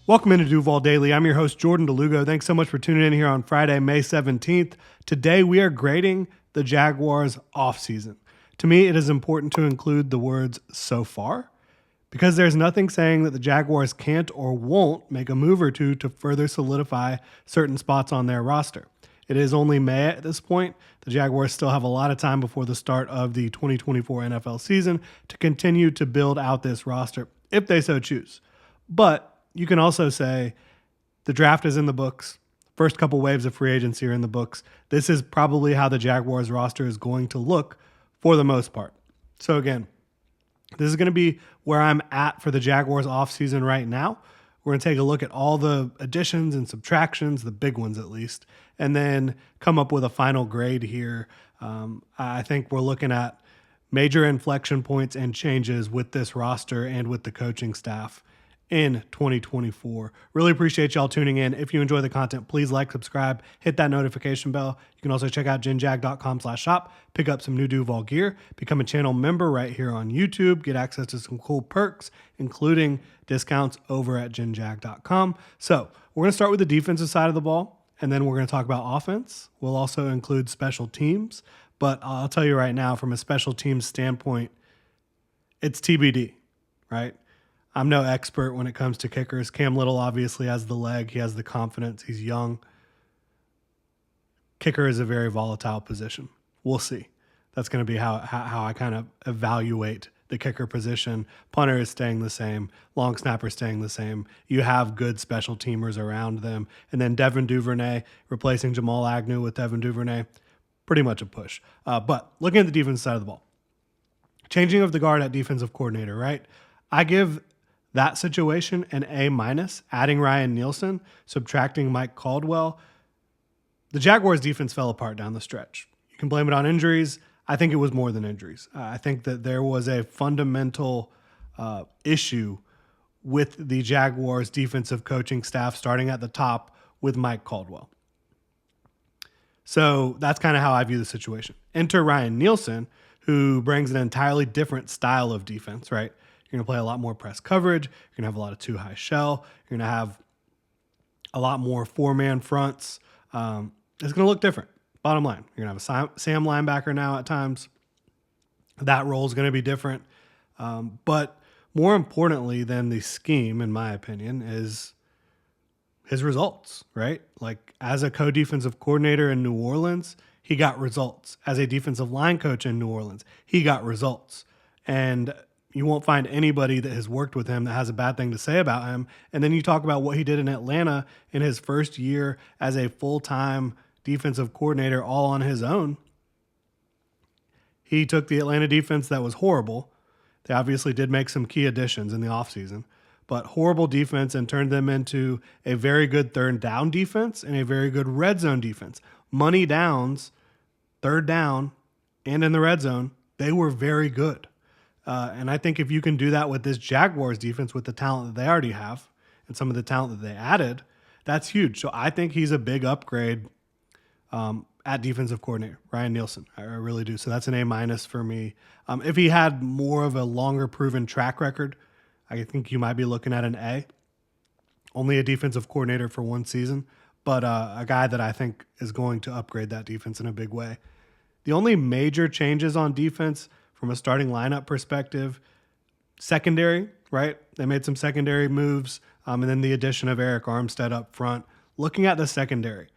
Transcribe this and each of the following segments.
Welcome into Duval Daily. I'm your host, Jordan Lugo. Thanks so much for tuning in here on Friday, May 17th. Today, we are grading the Jaguars offseason. To me, it is important to include the words "so far" because there's nothing saying that the Jaguars can't or won't make a move or two to further solidify certain spots on their roster. It is only May at this point. The Jaguars still have a lot of time before the start of the 2024 NFL season to continue to build out this roster if they so choose. But you can also say the draft is in the books. First couple waves of free agency are in the books. This is probably how the Jaguars roster is going to look for the most part. So again, this is going to be where I'm at for the Jaguars offseason right now. We're going to take a look at all the additions and subtractions, the big ones at least, and then come up with a final grade here. I think we're looking at major inflection points and changes with this roster and with the coaching staff in 2024. Really appreciate y'all tuning in. If you enjoy the content, please like, subscribe, hit that notification bell. You can also check out ginjag.com/shop, pick up some new Duval gear, become a channel member right here on YouTube, get access to some cool perks, including discounts over at ginjag.com. So we're going to start with the defensive side of the ball, and then we're going to talk about offense. We'll also include special teams, but I'll tell you right now, from a special teams standpoint, it's TBD, right? I'm no expert when it comes to kickers. Cam Little obviously has the leg. He has the confidence. He's young. Kicker is a very volatile position. We'll see. That's going to be how I kind of evaluate the kicker position. Punter is staying the same. Long snapper staying the same. You have good special teamers around them. And then Devin Duvernay, replacing Jamal Agnew with Devin Duvernay, pretty much a push. But looking at the defense side of the ball, changing of the guard at defensive coordinator, right? I give that situation an A-, adding Ryan Nielsen, subtracting Mike Caldwell. The Jaguars defense fell apart down the stretch. You can blame it on injuries. I think it was more than injuries. I think that there was a fundamental issue with the Jaguars defensive coaching staff starting at the top with Mike Caldwell. So that's kind of how I view the situation. Enter Ryan Nielsen, who brings an entirely different style of defense, right? You're going to play a lot more press coverage. You're going to have a lot of two high shell. You're going to have a lot more four-man fronts. It's going to look different. Bottom line, you're going to have a Sam linebacker now at times. That role is going to be different. But more importantly than the scheme, in my opinion, is his results, right? Like as a co-defensive coordinator in New Orleans, he got results. As a defensive line coach in New Orleans, he got results. And you won't find anybody that has worked with him that has a bad thing to say about him. And then you talk about what he did in Atlanta in his first year as a full-time defensive coordinator all on his own. He took the Atlanta defense that was horrible. They obviously did make some key additions in the offseason, but horrible defense, and turned them into a very good third down defense and a very good red zone defense. Money downs, third down, and in the red zone, they were very good. And I think if you can do that with this Jaguars defense, with the talent that they already have and some of the talent that they added, that's huge. So I think he's a big upgrade at defensive coordinator, Ryan Nielsen. I really do. So that's an A- for me. If he had more of a longer proven track record, I think you might be looking at an A. Only a defensive coordinator for one season, but a guy that I think is going to upgrade that defense in a big way. The only major changes on defense from a starting lineup perspective, secondary, right? They made some secondary moves, and then the addition of Eric Armstead up front. Looking at the secondary,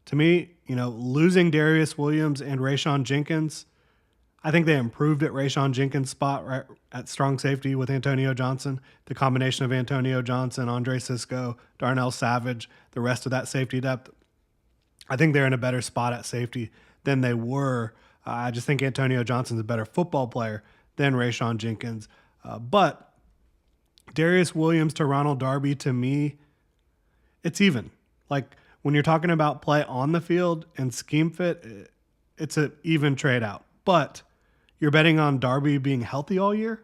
to me, losing Darius Williams and Rayshon Jenkins, I think they improved at Rayshon Jenkins' spot right at strong safety with Antonio Johnson. The combination of Antonio Johnson, Andre Sisco, Darnell Savage, the rest of that safety depth, I think they're in a better spot at safety than they were. I just think Antonio Johnson's a better football player than Rayshon Jenkins. But Darius Williams to Ronald Darby, to me, it's even. Like when you're talking about play on the field and scheme fit, it's an even trade out. But you're betting on Darby being healthy all year?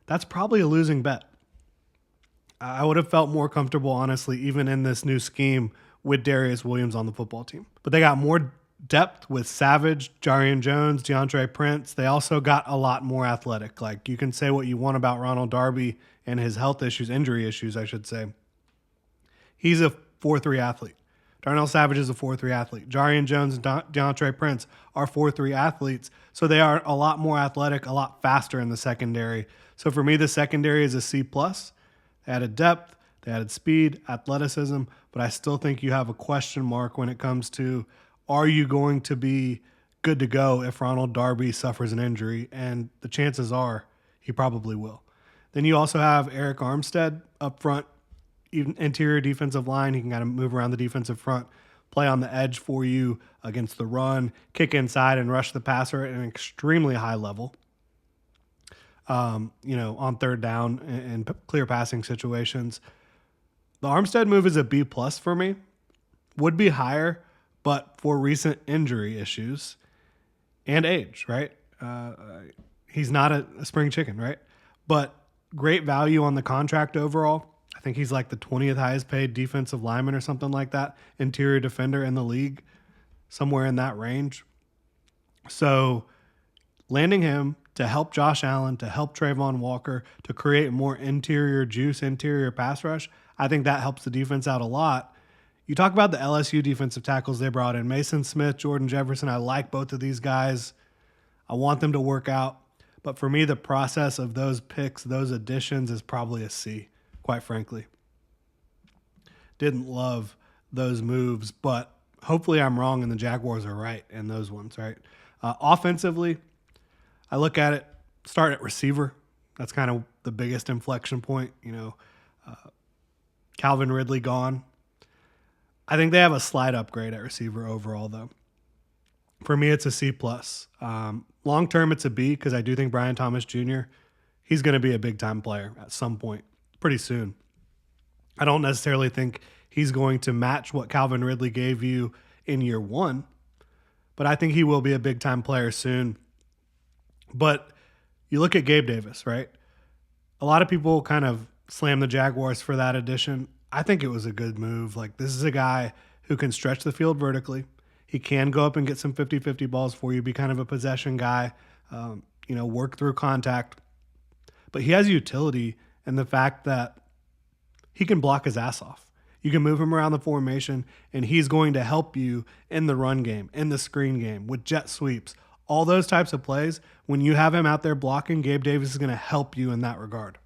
That's probably a losing bet. I would have felt more comfortable, honestly, even in this new scheme with Darius Williams on the football team. But they got more depth with Savage, Jarian Jones, DeAndre Prince. They also got a lot more athletic. Like you can say what you want about Ronald Darby and his health issues, injury issues, I should say. He's a 4-3 athlete. Darnell Savage is a 4-3 athlete. Jarian Jones and DeAndre Prince are 4-3 athletes. So they are a lot more athletic, a lot faster in the secondary. So for me, the secondary is a C+. They added depth, they added speed, athleticism, but I still think you have a question mark when it comes to, are you going to be good to go if Ronald Darby suffers an injury? And the chances are he probably will. Then you also have Eric Armstead up front, even interior defensive line. He can kind of move around the defensive front, play on the edge for you against the run, kick inside and rush the passer at an extremely high level. On third down and clear passing situations. The Armstead move is a B+ for me. Would be higher, but for recent injury issues and age, right? He's not a spring chicken, right? But great value on the contract overall. I think he's like the 20th highest paid defensive lineman or something like that, interior defender in the league, somewhere in that range. So landing him to help Josh Allen, to help Trayvon Walker, to create more interior juice, interior pass rush, I think that helps the defense out a lot. You talk about the LSU defensive tackles they brought in, Mason Smith, Jordan Jefferson. I like both of these guys. I want them to work out. But for me, the process of those picks, those additions is probably a C, quite frankly. Didn't love those moves, but hopefully I'm wrong and the Jaguars are right in those ones, right? Offensively, I look at it, start at receiver. That's kind of the biggest inflection point. Calvin Ridley gone. I think they have a slight upgrade at receiver overall, though. For me, it's a C+. Long term, it's a B because I do think Brian Thomas Jr., he's going to be a big-time player at some point, pretty soon. I don't necessarily think he's going to match what Calvin Ridley gave you in year one, but I think he will be a big-time player soon. But you look at Gabe Davis, right? A lot of people kind of slam the Jaguars for that addition. I think it was a good move. Like, this is a guy who can stretch the field vertically. He can go up and get some 50-50 balls for you, be kind of a possession guy, work through contact. But he has utility in the fact that he can block his ass off. You can move him around the formation, and he's going to help you in the run game, in the screen game, with jet sweeps. All those types of plays, when you have him out there blocking, Gabe Davis is going to help you in that regard.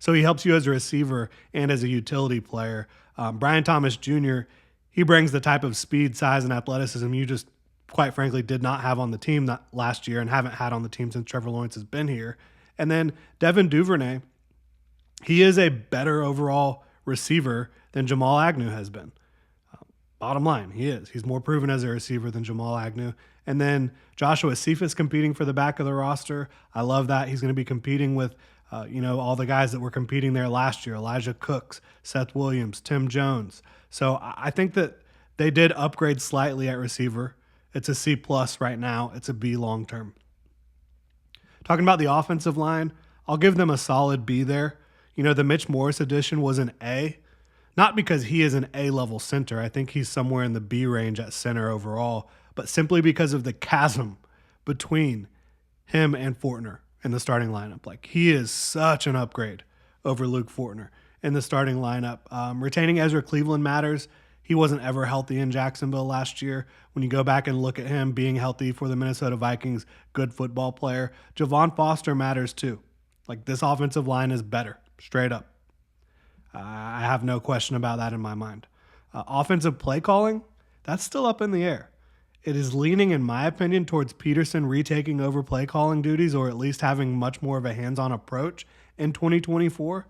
So he helps you as a receiver and as a utility player. Brian Thomas Jr., he brings the type of speed, size, and athleticism you just, quite frankly, did not have on the team that last year and haven't had on the team since Trevor Lawrence has been here. And then Devin Duvernay, he is a better overall receiver than Jamal Agnew has been. Bottom line, he is. He's more proven as a receiver than Jamal Agnew. And then Joshua Cephas competing for the back of the roster. I love that. He's going to be competing with, all the guys that were competing there last year, Elijah Cooks, Seth Williams, Tim Jones. So I think that they did upgrade slightly at receiver. It's a C+ right now. It's a B long term. Talking about the offensive line, I'll give them a solid B there. The Mitch Morris addition was an A. Not because he is an A-level center. I think he's somewhere in the B range at center overall, but simply because of the chasm between him and Fortner in the starting lineup. Like, he is such an upgrade over Luke Fortner in the starting lineup. Retaining Ezra Cleveland matters. He wasn't ever healthy in Jacksonville last year. When you go back and look at him being healthy for the Minnesota Vikings, good football player. Javon Foster matters too. Like, this offensive line is better, straight up. I have no question about that in my mind. Offensive play calling, that's still up in the air. It is leaning, in my opinion, towards Peterson retaking over play calling duties, or at least having much more of a hands-on approach in 2024.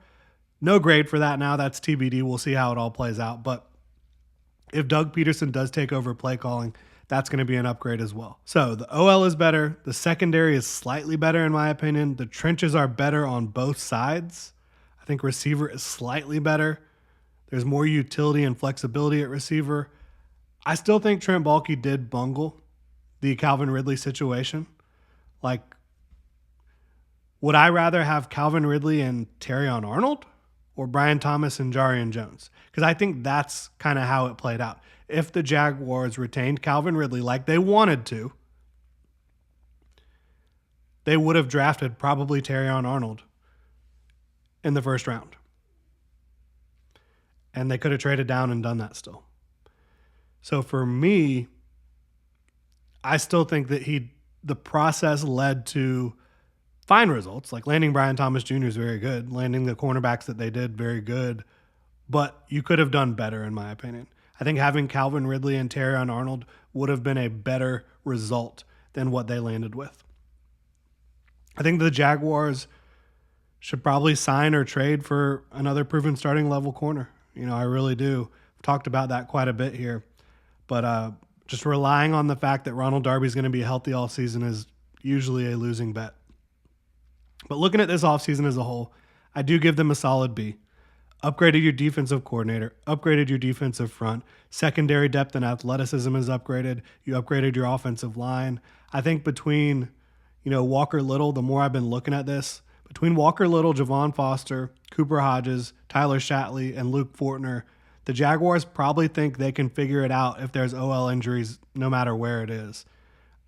No grade for that now. That's TBD. We'll see how it all plays out. But if Doug Peterson does take over play calling, that's going to be an upgrade as well. So the OL is better. The secondary is slightly better, in my opinion. The trenches are better on both sides. I think receiver is slightly better. There's more utility and flexibility at receiver. I still think Trent Baalke did bungle the Calvin Ridley situation. Like, would I rather have Calvin Ridley and Terrion Arnold or Brian Thomas and Jarian Jones? Because I think that's kind of how it played out. If the Jaguars retained Calvin Ridley like they wanted to, they would have drafted probably Terrion Arnold in the first round. And they could have traded down and done that still. So for me, I still think that the process led to fine results. Like landing Brian Thomas Jr. is very good. Landing the cornerbacks that they did, very good. But you could have done better, in my opinion. I think having Calvin Ridley and Terrion Arnold would have been a better result than what they landed with. I think the Jaguars should probably sign or trade for another proven starting level corner. I really do. I've talked about that quite a bit here. But just relying on the fact that Ronald Darby is going to be healthy all season is usually a losing bet. But looking at this offseason as a whole, I do give them a solid B. Upgraded your defensive coordinator, upgraded your defensive front, secondary depth and athleticism is upgraded. You upgraded your offensive line. I think between, Walker Little, the more I've been looking at this, between Walker Little, Javon Foster, Cooper Hodges, Tyler Shatley, and Luke Fortner, the Jaguars probably think they can figure it out if there's OL injuries, no matter where it is.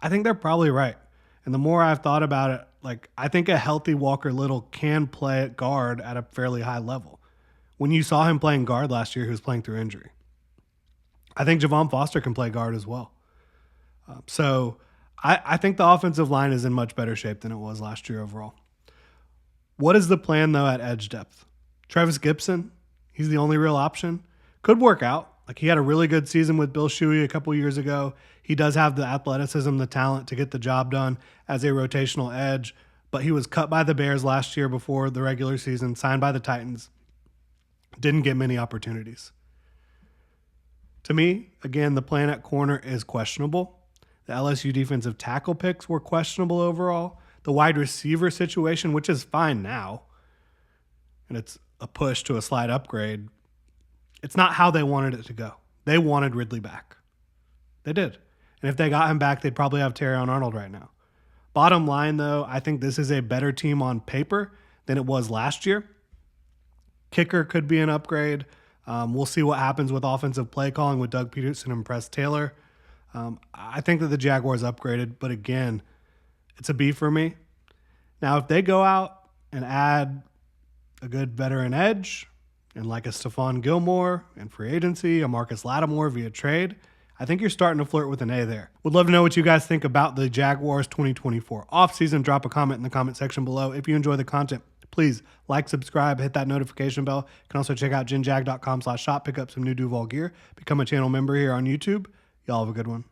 I think they're probably right. And the more I've thought about it, I think a healthy Walker Little can play at guard at a fairly high level. When you saw him playing guard last year, he was playing through injury. I think Javon Foster can play guard as well. So I think the offensive line is in much better shape than it was last year overall. What is the plan, though, at edge depth? Travis Gibson, he's the only real option. Could work out. He had a really good season with Bill Shuey a couple years ago. He does have the athleticism, the talent to get the job done as a rotational edge, but he was cut by the Bears last year before the regular season, signed by the Titans. Didn't get many opportunities. To me, again, the plan at corner is questionable. The LSU defensive tackle picks were questionable overall. The wide receiver situation, which is fine now, and it's a push to a slight upgrade, it's not how they wanted it to go. They wanted Ridley back. They did. And if they got him back, they'd probably have Terrion Arnold right now. Bottom line, though, I think this is a better team on paper than it was last year. Kicker could be an upgrade. We'll see what happens with offensive play calling with Doug Peterson and Press Taylor. I think that the Jaguars upgraded, but again, it's a B for me. Now, if they go out and add a good veteran edge, and like a Stephon Gilmore in free agency, a Marcus Lattimore via trade, I think you're starting to flirt with an A there. Would love to know what you guys think about the Jaguars 2024 offseason. Drop a comment in the comment section below. If you enjoy the content, please like, subscribe, hit that notification bell. You can also check out ginjag.com/shop, pick up some new Duval gear, become a channel member here on YouTube. Y'all have a good one.